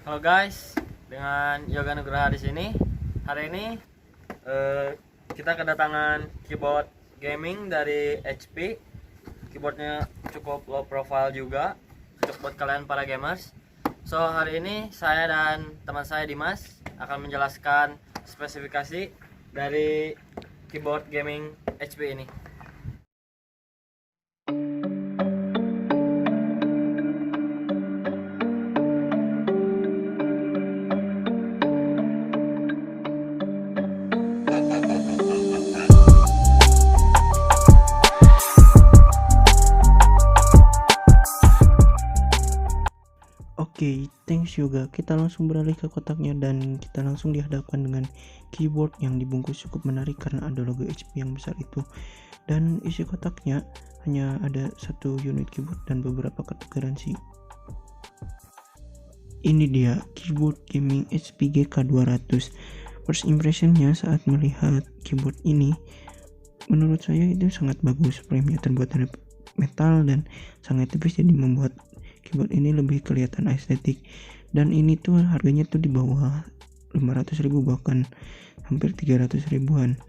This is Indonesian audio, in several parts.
Halo guys, dengan Yoga Nugraha di sini. Hari ini kita kedatangan keyboard gaming dari HP. Keyboardnya cukup low profile juga, cocok buat kalian para gamers. So hari ini saya dan teman saya Dimas akan menjelaskan spesifikasi dari keyboard gaming HP ini. Oke, thanks Yoga. Kita langsung beralih ke kotaknya dan kita langsung dihadapkan dengan keyboard yang dibungkus cukup menarik karena ada logo HP yang besar itu. Dan isi kotaknya hanya ada satu unit keyboard dan beberapa kartu garansi. Ini dia keyboard gaming HP GK200. First impressionnya saat melihat keyboard ini, menurut saya itu sangat bagus. Frame-nya terbuat dari metal dan sangat tipis, jadi membuat keyboard ini lebih kelihatan estetik. Dan ini tuh harganya tuh di bawah 500.000, bahkan hampir 300 ribuan.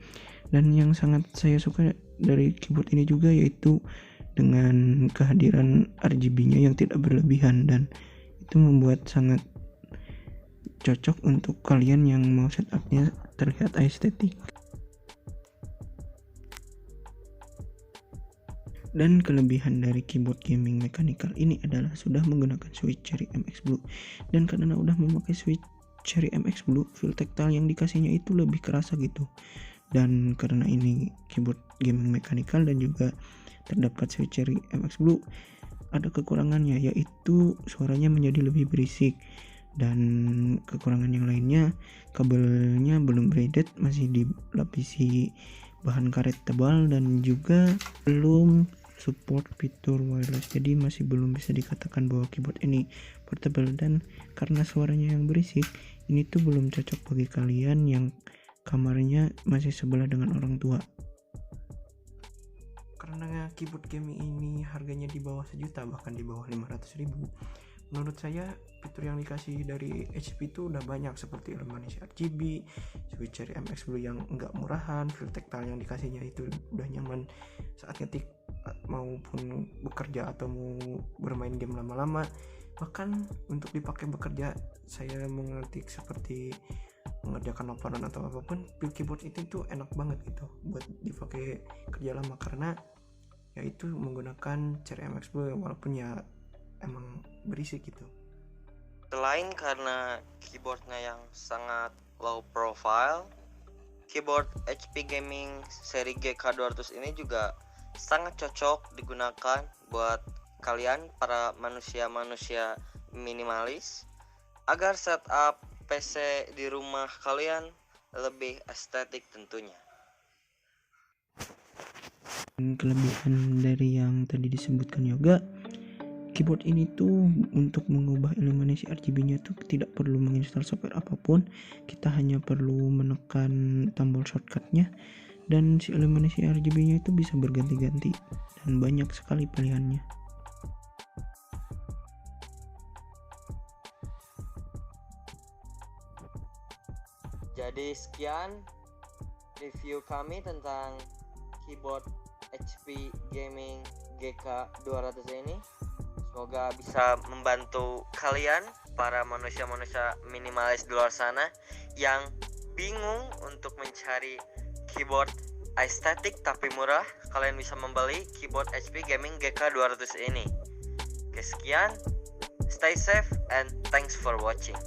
Dan yang sangat saya suka dari keyboard ini juga yaitu dengan kehadiran RGB-nya yang tidak berlebihan, dan itu membuat sangat cocok untuk kalian yang mau setupnya terlihat estetik. Dan kelebihan dari keyboard gaming mechanical ini adalah sudah menggunakan switch Cherry MX Blue. Dan karena udah memakai switch Cherry MX Blue, feel tactile yang dikasihnya itu lebih kerasa gitu. Dan karena ini keyboard gaming mechanical dan juga terdapat switch Cherry MX Blue, ada kekurangannya yaitu suaranya menjadi lebih berisik. Dan kekurangan yang lainnya, kabelnya belum braided, masih dilapisi bahan karet tebal, dan juga belum support fitur wireless, jadi masih belum bisa dikatakan bahwa keyboard ini portable. Dan karena suaranya yang berisik, ini tuh belum cocok bagi kalian yang kamarnya masih sebelah dengan orang tua. Karena keyboard gaming ini harganya di bawah 1 juta, bahkan di bawah 500.000, menurut saya fitur yang dikasih dari HP itu udah banyak, seperti Illumination RGB, switch Cherry MX Blue yang enggak murahan, feel tactile yang dikasihnya itu udah nyaman saat ngetik maupun bekerja atau mau bermain game lama-lama. Bahkan untuk dipakai bekerja, saya mengetik seperti mengerjakan laporan atau apapun, keyboard itu tuh enak banget gitu buat dipakai kerja lama, karena yaitu menggunakan Cherry MX Blue walaupun ya emang berisik gitu. Selain karena keyboardnya yang sangat low profile, keyboard HP Gaming seri GK200 ini juga sangat cocok digunakan buat kalian para manusia-manusia minimalis agar setup PC di rumah kalian lebih estetik tentunya. Kelebihan dari yang tadi disebutkan Yoga, keyboard ini tuh untuk mengubah Illumination RGB-nya tuh tidak perlu menginstal software apapun. Kita hanya perlu menekan tombol shortcut-nya, dan si Illumination RGB-nya itu bisa berganti-ganti dan banyak sekali pilihannya. Jadi sekian review kami tentang keyboard HP Gaming GK200 ini. Semoga bisa membantu kalian para manusia-manusia minimalis di luar sana yang bingung untuk mencari keyboard estetik tapi murah. Kalian bisa membeli keyboard HP Gaming GK200 ini. Oke, sekian. Stay safe and thanks for watching.